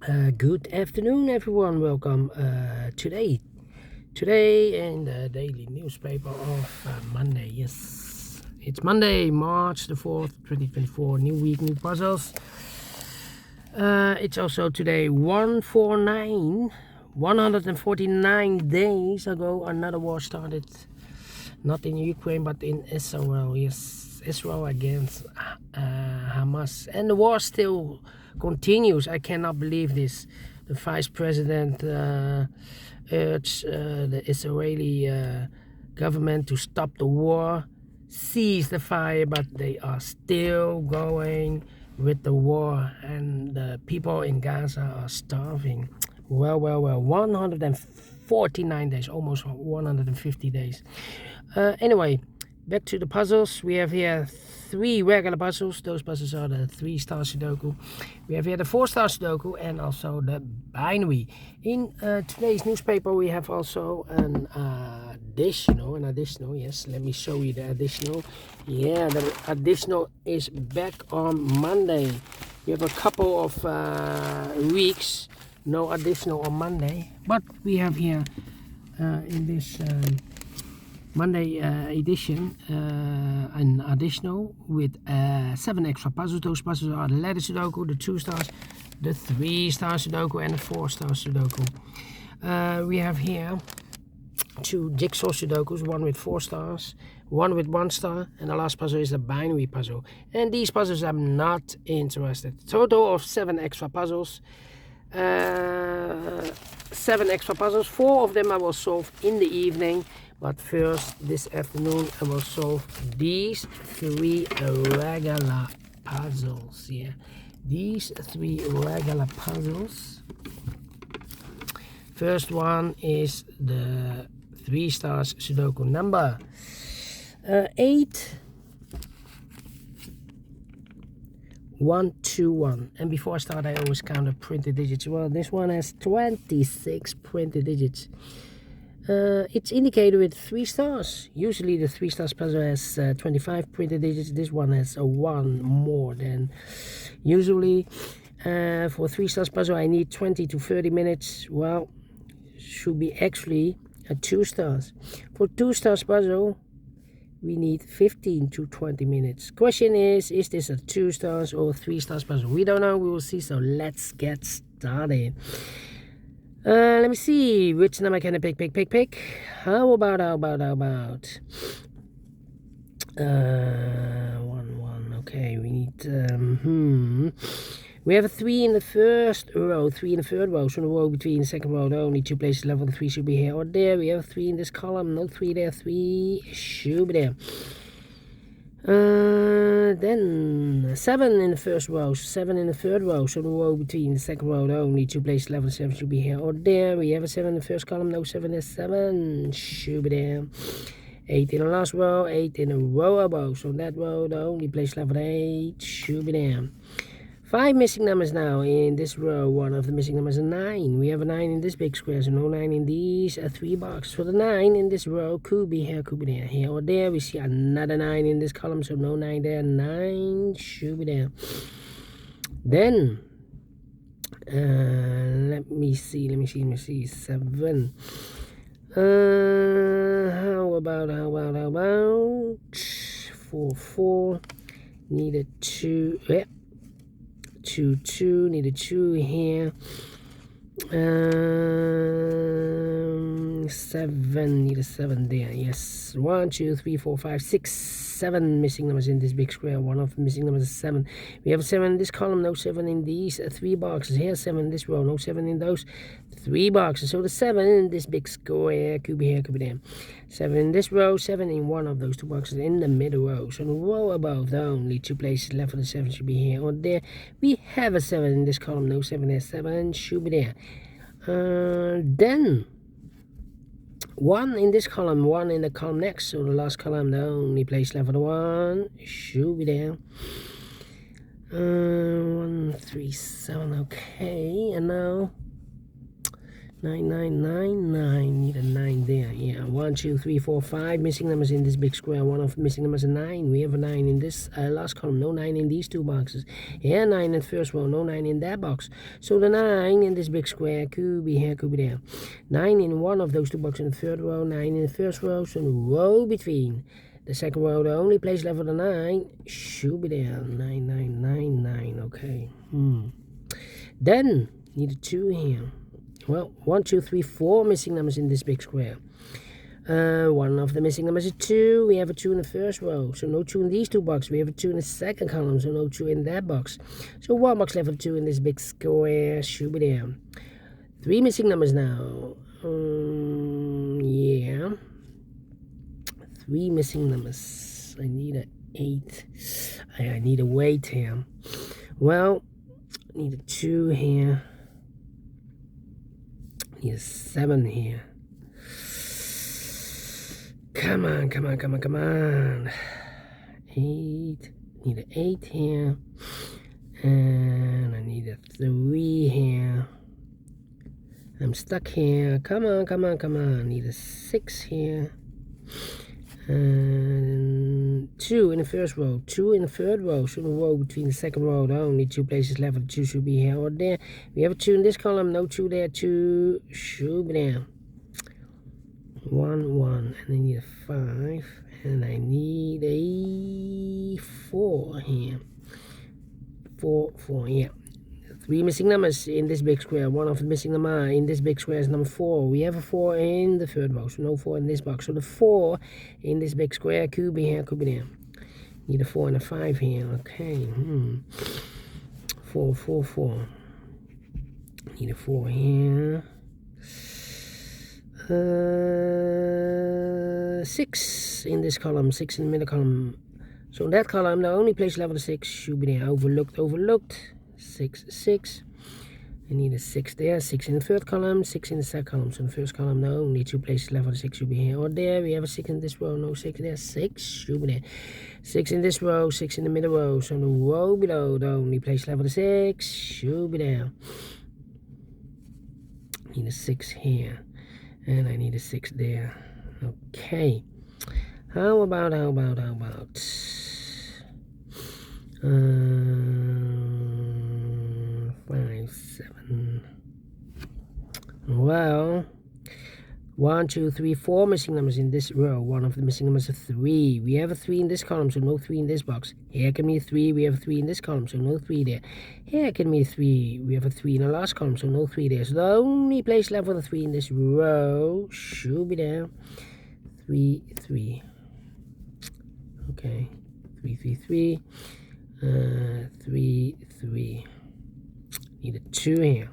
Good afternoon, everyone. Welcome today in the daily newspaper of Monday. Yes, it's Monday, March the 4th, 2024. New week, new puzzles. It's also today 149 days ago. Another war started, not in Ukraine but in Israel. Yes, Israel against Hamas, and the war still continues. I cannot believe this. The vice president urged the Israeli government to stop the war, cease the fire, but they are still going with the war, and the people in Gaza are starving. Well, 149 days, almost 150 days. Anyway, back to the puzzles. We have here 3 regular puzzles. Those puzzles are the 3 Star Sudoku. We have here the 4 Star Sudoku and also the binary. In today's newspaper, we have also an additional. Yes, let me show you the additional. Yeah, the additional is back on Monday. We have a couple of weeks, no additional on Monday, but we have here in this Monday edition an additional with 7 extra puzzles. Those puzzles are the letter Sudoku, the 2 stars, the 3 star Sudoku, and the 4 star Sudoku. We have here 2 jigsaw Sudokus, one with 4 stars, one with 1 star, and the last puzzle is the binary puzzle. And these puzzles I'm not interested. Total of 7 extra puzzles. 7 extra puzzles. 4 of them I will solve in the evening, but first this afternoon I will solve these 3 regular puzzles. Yeah, these 3 regular puzzles. First one is the 3 stars Sudoku number 8 1 2 1, and before I start I always count the printed digits. Well, this one has 26 printed digits. It's indicated with 3 stars. Usually the 3 stars puzzle has 25 printed digits. This one has 1 more than usually. For 3 stars puzzle I need 20 to 30 minutes. Well, should be actually a 2 stars. For 2 stars puzzle we need 15 to 20 minutes. Question is this a 2 stars or 3 stars puzzle? We don't know, we will see, so let's get started. Let me see, which number can I pick? How about 1. Okay, we need we have a 3 in the first row, 3 in the third row, so the row between the second row, there are only 2 places left. The 3 should be here or there. We have a 3 in this column, no 3 there, 3 should be there. Then 7 in the first row, 7 in the third row, so the row between the second row, there are only 2 places left. The 7 should be here or there. We have a 7 in the first column, no 7 there, 7 should be there. 8 in the last row, 8 in the row above, so that row, the only place left for 8 should be there. 5 missing numbers now in this row. One of the missing numbers is 9. We have a 9 in this big square, so no 9 in these 3 boxes. For the 9 in this row, could be here, could be there. Here or there, we see another 9 in this column, so no 9 there. 9 should be there. Then, let me see. 7. How about 4. Need a 2. Yeah. 2, need a 2 here. 7, need a 7 there. Yes, 1 2 3 4 5 6 7 missing numbers in this big square. One of the missing numbers is 7. We have a 7 in this column, no 7 in these 3 boxes. Here 7 in this row, no 7 in those 3 boxes. So the 7 in this big square could be here, could be there. 7 in this row, 7 in one of those 2 boxes in the middle row. So the row above, the only 2 places left for the 7 should be here or there. We have a 7 in this column, no 7 there, 7 should be there. Then 1 in this column, 1 in the column next, so the last column, the only place left for the 1 should be there. 1 3 7. Okay, and now 9, 9, 9, 9. Need a 9 there. Yeah, 1, 2, 3, 4, 5 missing numbers in this big square. One of the missing numbers is 9. We have a 9 in this last column. No 9 in these two boxes. Yeah, 9 in the first row. No 9 in that box. So the 9 in this big square could be here, could be there. 9 in one of those two boxes in the third row. 9 in the first row. So the row between the second row, the only place left for the 9 should be there. 9, 9, 9, 9. Okay. Then need a 2 here. Well, 1, 2, 3, 4 missing numbers in this big square. One of the missing numbers is 2. We have a 2 in the first row, so no 2 in these two boxes. We have a 2 in the second column, so no 2 in that box. So one box left of 2 in this big square should be there. 3 missing numbers now. Yeah. 3 missing numbers. I need a 8. I need a weight here. Well, I need a 2 here. Need a 7 here. Come on, come on, come on, come on. 8. Need an 8 here. And I need a 3 here. I'm stuck here. Come on, come on, come on. Need a 6 here. And 2 in the first row. 2 in the third row. So the row between the second row. The only 2 places left. The 2 should be here or there. We have a 2 in this column. No 2 there. 2 should be there. 1, 1. And I need a 5. And I need a 4 here. 4, 4. Yeah. 3 missing numbers in this big square. One of the missing numbers in this big square is number 4. We have a 4 in the third box, so no 4 in this box. So the 4 in this big square could be here, could be there. Need a 4 and a 5 here. Okay. 4, 4, 4. Need a 4 here. 6 in this column. 6 in the middle column. So in that column, the only place left of the 6 should be there. Overlooked, overlooked. 6, 6. I need a 6 there. 6 in the third column, 6 in the second column. So in the first column, no, only 2 places left for the 6 should be here or there. We have a 6 in this row, no 6 there. 6 should be there. 6 in this row, 6 in the middle row. So the row below, the only place left for the 6 should be there. Need a 6 here. And I need a 6 there. Okay. How about 5, 7. Well, 1, 2, 3, 4 missing numbers in this row. One of the missing numbers is 3. We have a 3 in this column, so no 3 in this box. Here can be a 3. We have a 3 in this column, so no 3 there. Here can be a 3. We have a 3 in the last column, so no 3 there. So the only place left for the 3 in this row should be there. 3, 3. Okay. 3, 3, 3. 3, 3. Need a 2 here.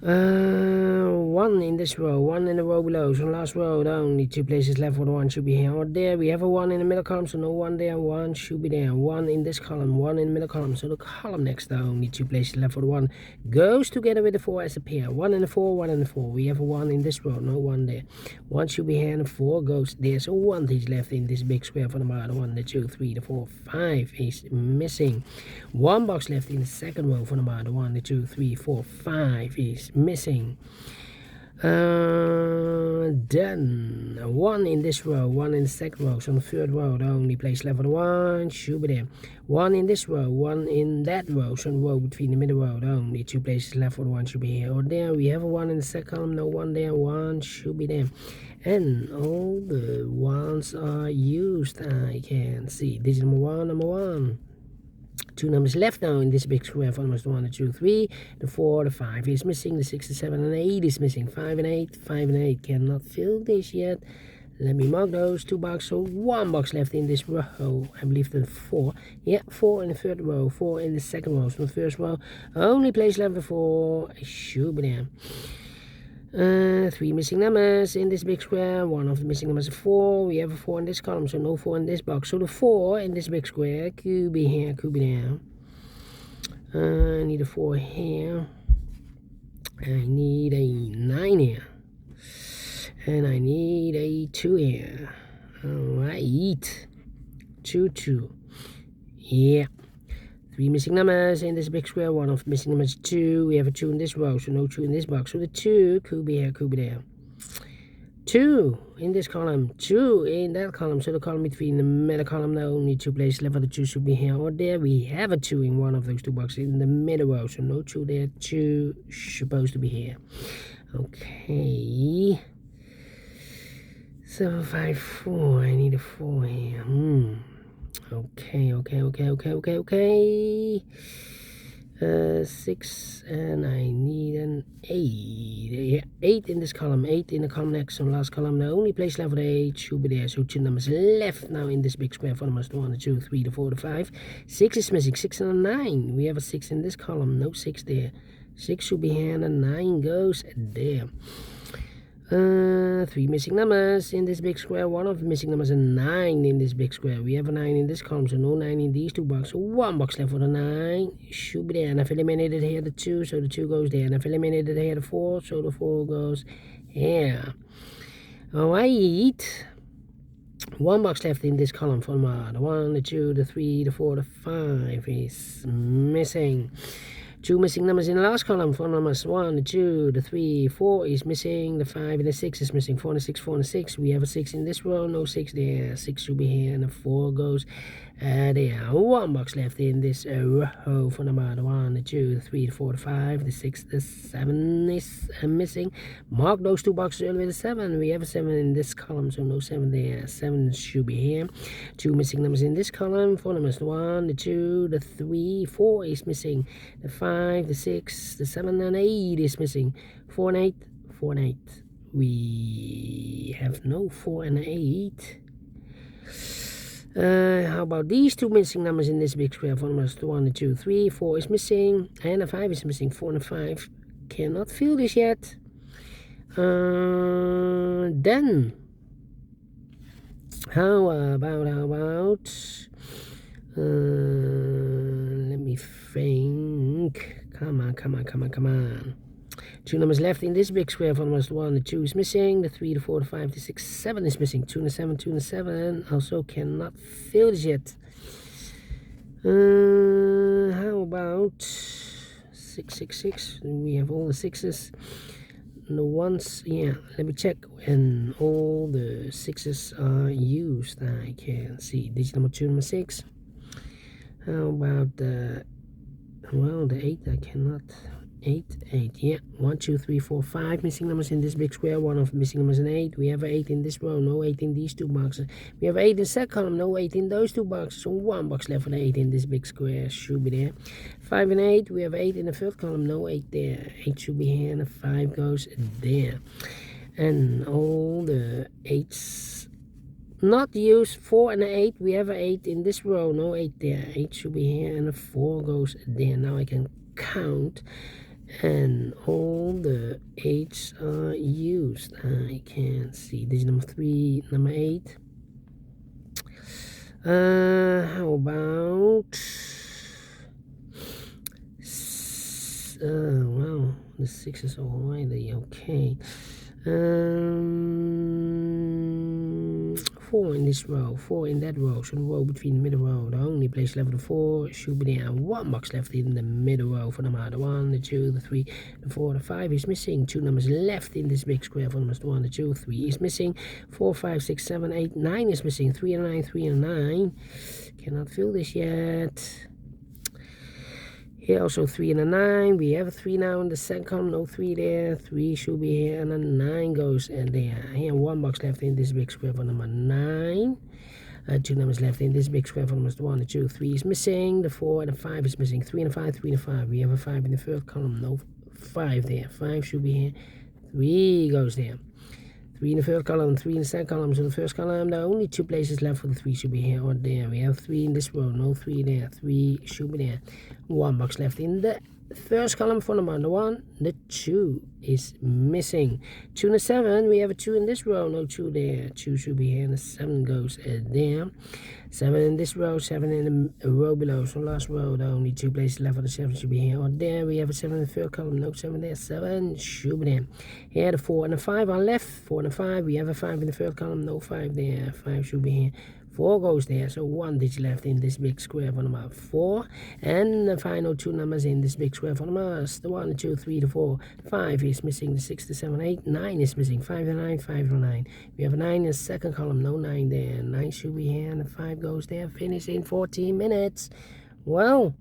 1 in this row, 1 in the row below. So last row, the only 2 places left for the 1 should be here or there. We have a 1 in the middle column, so no 1 there. 1 should be there. 1 in this column, 1 in the middle column. So the column next, the only 2 places left for the 1 goes together with the 4 as a pair. 1 and the 4, 1 and the 4. We have a 1 in this row, no 1 there. 1 should be here and the 4 goes there. So 1 is left in this big square for the bottom. 1, the 2, 3, the 4, 5 is missing. 1 box left in the second row for the bottom. 1, the 2, 3, 4, 5 is missing. Then 1 in this row, 1 in the second row. So on the third row, the only place left for the 1 should be there. 1 in this row, 1 in that row. So on the row between the middle row, the only 2 places left for the 1 should be here or there. We have a 1 in the second column, no 1 there. 1 should be there. And all the 1s are used. I can see. This is number 1, number 1. 2 numbers left now in this big square. For numbers 1, the 2, 3, the 4, the 5 is missing, the 6, the 7, and 8 is missing. 5 and 8, 5 and 8 cannot fill this yet. Let me mark those 2 boxes. So 1 box left in this row. I believe the 4. Yeah, 4 in the third row, 4 in the second row. So the first row, only place left for 4 should be there. 3 missing numbers in this big square. 1 of the missing numbers is 4. We have a 4 in this column, so no 4 in this box. So the 4 in this big square could be here, could be there. I need a 4 here. I need a 9 here. And I need a 2 here. Alright. 2, 2. Yeah. 3 missing numbers in this big square. One of the missing numbers is 2. We have a 2 in this row, so no 2 in this box. So the 2 could be here, could be there. 2 in this column, 2 in that column. So the column between the middle column, the only 2 places left for the 2 should be here or there. We have a 2 in one of those 2 boxes in the middle row, so no 2 there. 2 supposed to be here. Okay. 7, 5, 4. I need a 4 here. Okay. 6, and I need an 8. Yeah, 8 in this column, 8 in the column next, so last column. The only place left for the 8 should be there. So 2 numbers left now in this big square for numbers 1, 2, 3, 4, 5. 6 is missing, 6 and a 9. We have a 6 in this column, no 6 there. 6 should be here, and a 9 goes there. 3 missing numbers in this big square. One of the missing numbers is 9 in this big square. We have a 9 in this column, so no 9 in these 2 boxes. So 1 box left for the 9. Should be there. And I've eliminated here the 2, so the 2 goes there. And I've eliminated here the 4, so the 4 goes here. Alright. 1 box left in this column for the 1, the 2, the 3, the 4, the 5 is missing. 2 missing numbers in the last column for numbers 1, the 2, the 3, 4 is missing, the 5 and the 6 is missing, 4 and the 6, 4 and the 6. We have a 6 in this row, no 6 there. 6 should be here, and the 4 goes there. 1 box left in this row for number 1, the 2, the 3, the 4, the 5, the 6, the 7 is missing. Mark those 2 boxes earlier with a 7. We have a 7 in this column, so no 7 there. 7 should be here. 2 missing numbers in this column for numbers 1, the 2, the 3, 4 is missing, the 5, the 6, the 7 and 8 is missing. 4 and 8, 4 and 8. We have no 4 and 8. How about these 2 missing numbers in this big square? For numbers 1, 2, 3, 4 is missing, and a 5 is missing. 4 and 5 cannot fill this yet. Then how about let me think. Come on. 2 numbers left in this big square. For numbers 1, the 2 is missing, the 3, the 4, the 5, the 6, 7 is missing. 2 and 7, 2 and 7 also cannot fill this yet. How about 6, 6, 6? We have all the 6s. The ones, yeah, let me check when all the 6s are used. I can see digit number 2, number 6. How about the 8? I cannot. 8, yeah. 1, 2, 3, 4, 5 missing numbers in this big square. One of the missing numbers is an 8. We have an 8 in this row, no 8 in these 2 boxes. We have 8 in the second column, no 8 in those 2 boxes. So 1 box left for the 8 in this big square should be there. 5 and 8, we have 8 in the third column, no 8 there. 8 should be here, and the 5 goes there. And all the 8s not used. 4 and 8, we have an 8 in this row, no 8 there. 8 should be here, and the 4 goes there. Now I can count, and all the 8s are used. I can see digit number 3, number 8. How about well, the 6 is already okay. 4 in this row, 4 in that row, so the row between the middle row, the only place left for the 4 should be there. 1 box left in the middle row for number 1, the 2, the 3, the 4, the 5 is missing. 2 numbers left in this big square for numbers 1, the 2, 3 is missing. 4, 5, 6, 7, 8, 9 is missing. 3 and 9, 3 and 9. Cannot fill this yet. Here also 3 and a 9. We have a 3 now in the second column, no 3 there. 3 should be here, and a 9 goes there. Here 1 box left in this big square for number 9. 2 numbers left in this big square for numbers 1, the 2, 3 is missing. The 4 and the 5 is missing. 3 and a 5, 3 and a 5. We have a 5 in the third column, no 5 there. 5 should be here. 3 goes there. 3 in the third column, 3 in the second column. So the first column, there are only 2 places left for the 3 should be here or there. We have 3 in this row, no 3 there. 3 should be there. 1 box left in the first column for number 1. The 2 is missing. 2 and a 7, we have a 2 in this row, no 2 there. 2 should be here, and the 7 goes there. 7 in this row, 7 in the row below. So last row, there are only 2 places left for the 7 should be here or there. We have a 7 in the third column, no 7 there. 7 should be there. Here the 4 and the 5 are left. 4 and the 5, we have a 5 in the third column, no 5 there. 5 should be here. 4 goes there, so 1 digit left in this big square for number 4. And the final 2 numbers in this big square for numbers, the 1, 2, 3, the 4, 5 is missing, the 6, the 7, 8, 9 is missing, 5, the 9, 5, the 9. We have a 9 in the second column, no 9 there. 9 should be here, and the 5 goes there. Finish in 14 minutes. Well,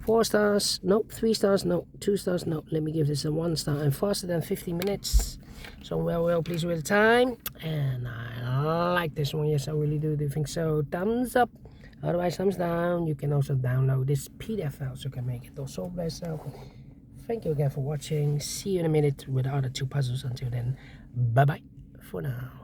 4 stars, no. 3 stars, no. 2 stars, no. Let me give this a 1 star. I'm faster than 15 minutes. So I'm well pleased with the time. And I like this one. Yes, I really do think so. Thumbs up. Otherwise, thumbs down. You can also download this PDF file so you can make it also by yourself. Thank you again for watching. See you in a minute with the other 2 puzzles. Until then, bye-bye for now.